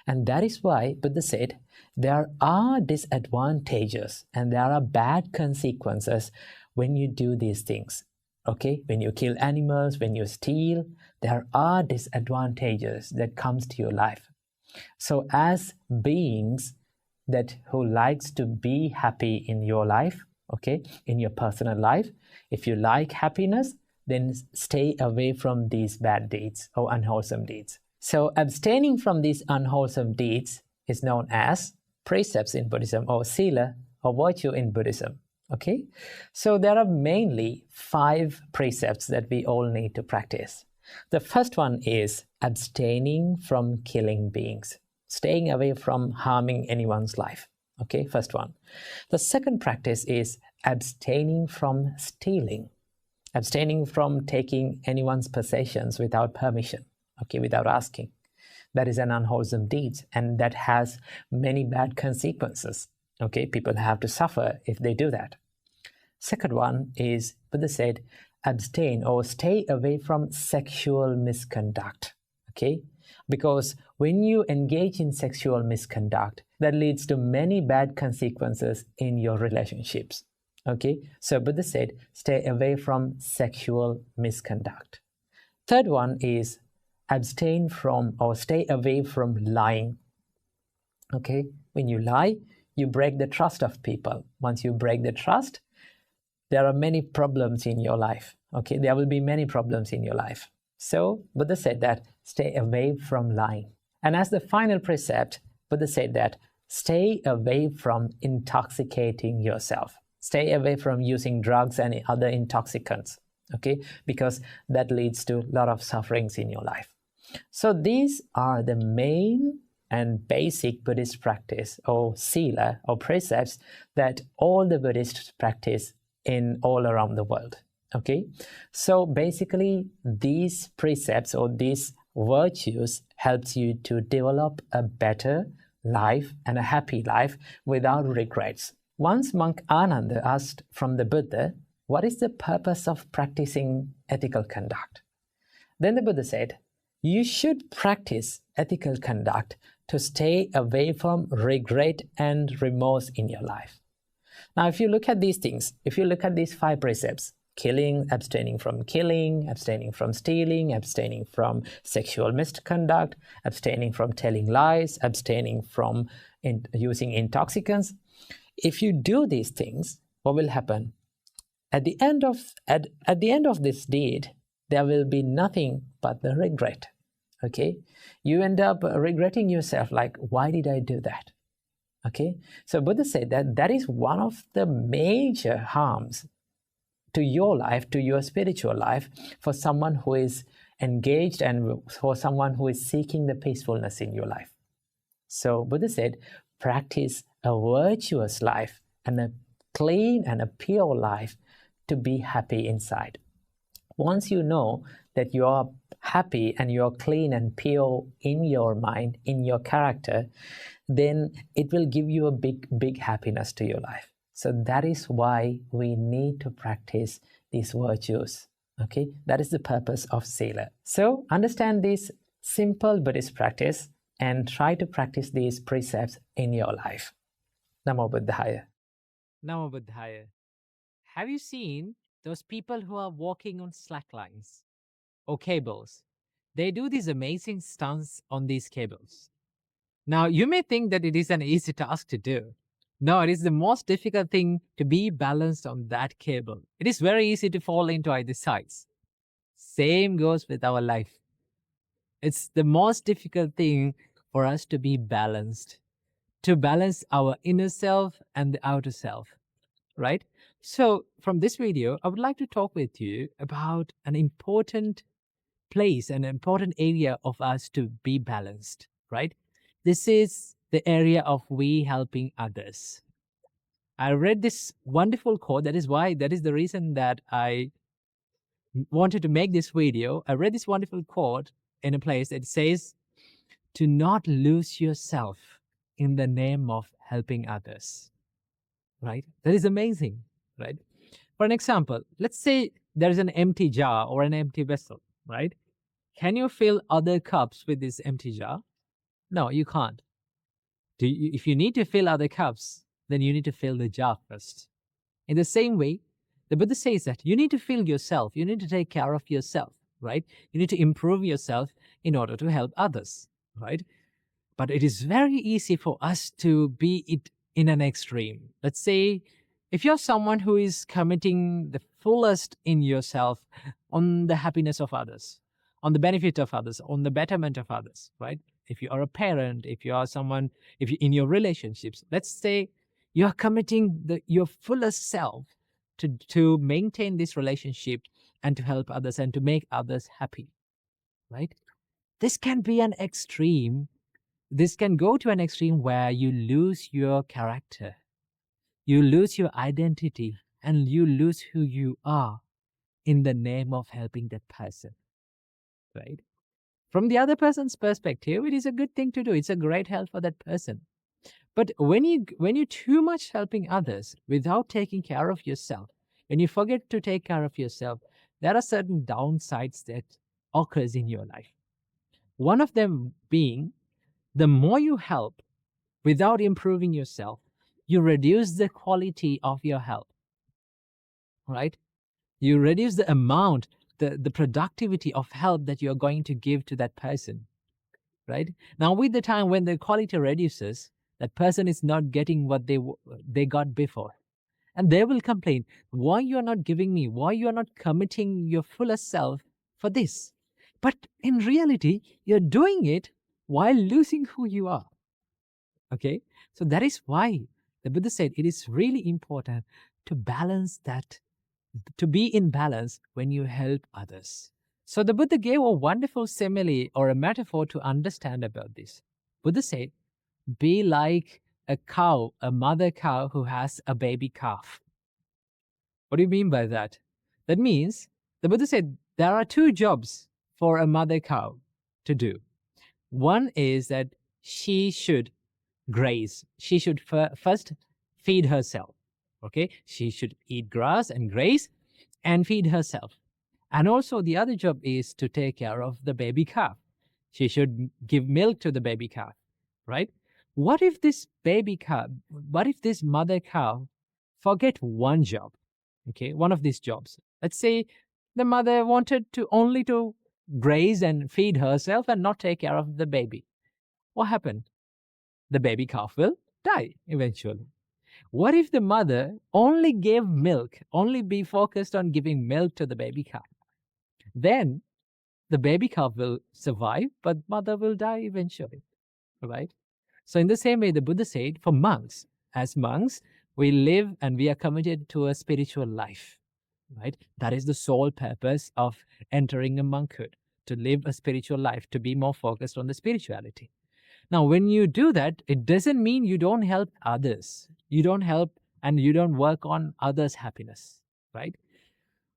And that is why Buddha said there are disadvantages and there are bad consequences when you do these things. Okay, when you kill animals, when you steal, there are disadvantages that comes to your life. So as beings that who likes to be happy in your life, okay, in your personal life, if you like happiness, then stay away from these bad deeds or unwholesome deeds. So abstaining from these unwholesome deeds is known as precepts in Buddhism, or sila, or virtue in Buddhism. Okay, so there are mainly 5 precepts that we all need to practice. The first one is abstaining from killing beings, staying away from harming anyone's life. Okay, first one. The second practice is abstaining from stealing, abstaining from taking anyone's possessions without permission, okay, without asking. That is an unwholesome deed, and that has many bad consequences. Okay, people have to suffer if they do that. Second one is, Buddha said, abstain or stay away from sexual misconduct. Okay, because when you engage in sexual misconduct, that leads to many bad consequences in your relationships. Okay, so Buddha said, stay away from sexual misconduct. Third one is abstain from or stay away from lying. Okay, when you lie, you break the trust of people. Once you break the trust, there are many problems in your life. Okay, there will be many problems in your life. So Buddha said that stay away from lying. And as the final precept, Buddha said that stay away from intoxicating yourself. Stay away from using drugs and other intoxicants. Okay, because that leads to a lot of sufferings in your life. So these are the main and basic Buddhist practice, or sila, or precepts, that all the Buddhists practice in all around the world. Okay, so basically these precepts or these virtues helps you to develop a better life and a happy life without regrets. Once monk Ananda asked from the Buddha, what is the purpose of practicing ethical conduct? Then the Buddha said, you should practice ethical conduct to stay away from regret and remorse in your life. Now, if you look at these things, if you look at these 5 precepts, killing, abstaining from stealing, abstaining from sexual misconduct, abstaining from telling lies, abstaining from using intoxicants, if you do these things, what will happen? At the end of this deed, there will be nothing but the regret. Okay, you end up regretting yourself, like, why did I do that? Okay, so Buddha said that that is one of the major harms to your life, to your spiritual life, for someone who is engaged and for someone who is seeking the peacefulness in your life. So Buddha said, practice a virtuous life and a clean and a pure life to be happy inside. Once you know that you are happy and you are clean and pure in your mind, in your character, then it will give you a big happiness to your life. So that is why we need to practice these virtues. Okay, that is the purpose of sila. So understand this simple Buddhist practice and try to practice these precepts in your life. Namo Buddhaya. Namo Buddhaya. Have you seen those people who are walking on slack lines or cables? They do these amazing stunts on these cables. Now, you may think that it is an easy task to do. No, it is the most difficult thing to be balanced on that cable. It is very easy to fall into either sides. Same goes with our life. It's the most difficult thing for us to be balanced, to balance our inner self and the outer self, right? So from this video, I would like to talk with you about an important place, an important area of us to be balanced, right? This is the area of we helping others. I read this wonderful quote. That is the reason that I wanted to make this video. I read this wonderful quote in a place that says, to not lose yourself in the name of helping others. Right? That is amazing, right? For an example, let's say there's an empty jar or an empty vessel, right? Can you fill other cups with this empty jar? No, you can't. If you need to fill other cups, then you need to fill the jar first. In the same way, the Buddha says that you need to fill yourself. You need to take care of yourself, right? You need to improve yourself in order to help others, right? But it is very easy for us to be it in an extreme. Let's say if you're someone who is committing the fullest in yourself on the happiness of others, on the benefit of others, on the betterment of others, right? If you are a parent, if you are someone, if you in your relationships, let's say you are committing your fullest self to maintain this relationship and to help others and to make others happy, right? This can be an extreme. This can go to an extreme where you lose your character, you lose your identity, and you lose who you are in the name of helping that person, right? From the other person's perspective, it is a good thing to do. It's a great help for that person. But when you too much helping others without taking care of yourself, when you forget to take care of yourself, there are certain downsides that occurs in your life. One of them being, the more you help without improving yourself, you reduce the quality of your help, right? You reduce the amount, the productivity of help that you're going to give to that person, right? Now, with the time when the quality reduces, that person is not getting what they got before. And they will complain, why you're not giving me, why you're not committing your fullest self for this. But in reality, you're doing it while losing who you are. Okay, so that is why the Buddha said it is really important to balance that, to be in balance when you help others. So the Buddha gave a wonderful simile or a metaphor to understand about this. Buddha said, be like a cow, a mother cow who has a baby calf. What do you mean by that? That means the Buddha said there are two jobs for a mother cow to do. One is that she should graze. She should first feed herself. Okay, she should eat grass and graze and feed herself. And also the other job is to take care of the baby calf. She should give milk to the baby calf, right? What if this mother cow forget one job? Okay, one of these jobs. Let's say the mother wanted to only to graze and feed herself and not take care of the baby. What happened? The baby calf will die eventually. What if the mother only gave milk, only be focused on giving milk to the baby calf? Then the baby calf will survive, but mother will die eventually, right? So in the same way, the Buddha said, for monks, as monks, we live and we are committed to a spiritual life, right? That is the sole purpose of entering a monkhood, to live a spiritual life, to be more focused on the spirituality. Now, when you do that, it doesn't mean you don't help others. You don't help and you don't work on others' happiness, right?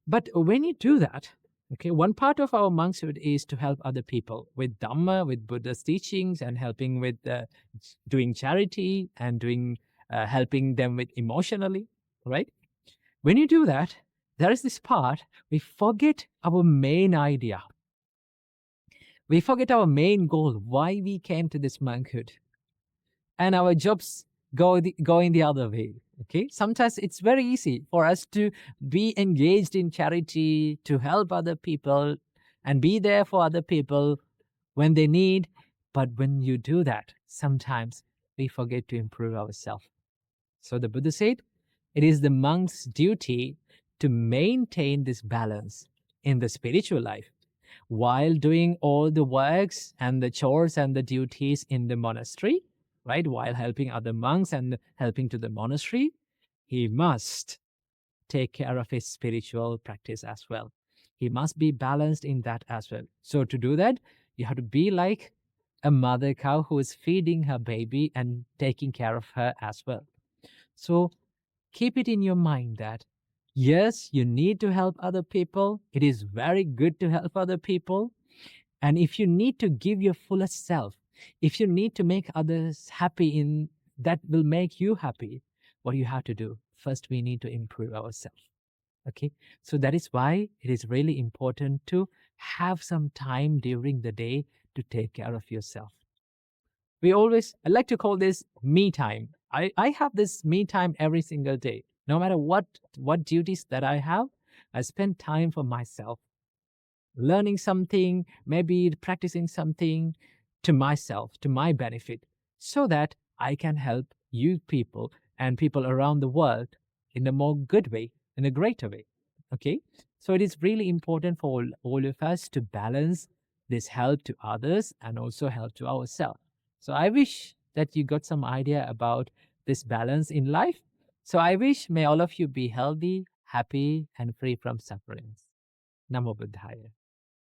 But when you do that, okay, one part of our monkshood is to help other people with Dhamma, with Buddha's teachings, and helping with doing charity and doing helping them with emotionally, right? When you do that, there is this part we forget our main idea. We forget our main goal, why we came to this monkhood. And our jobs go in the other way. Okay, sometimes it's very easy for us to be engaged in charity, to help other people and be there for other people when they need. But when you do that, sometimes we forget to improve ourselves. So the Buddha said, it is the monk's duty to maintain this balance in the spiritual life while doing all the works and the chores and the duties in the monastery, right? While helping other monks and helping to the monastery, he must take care of his spiritual practice as well. He must be balanced in that as well. So to do that, you have to be like a mother cow who is feeding her baby and taking care of her as well. So keep it in your mind that yes, you need to help other people. It is very good to help other people. And if you need to give your fullest self, if you need to make others happy in that will make you happy, what you have to do? First, we need to improve ourselves. Okay. So that is why it is really important to have some time during the day to take care of yourself. I like to call this me time. I have this me time every single day. No matter what duties that I have, I spend time for myself, learning something, maybe practicing something to myself, to my benefit, so that I can help you people and people around the world in a more good way, in a greater way. Okay. So it is really important for all of us to balance this help to others and also help to ourselves. So I wish that you got some idea about this balance in life. So I wish may all of you be healthy, happy, and free from sufferings. Namo Buddhaya.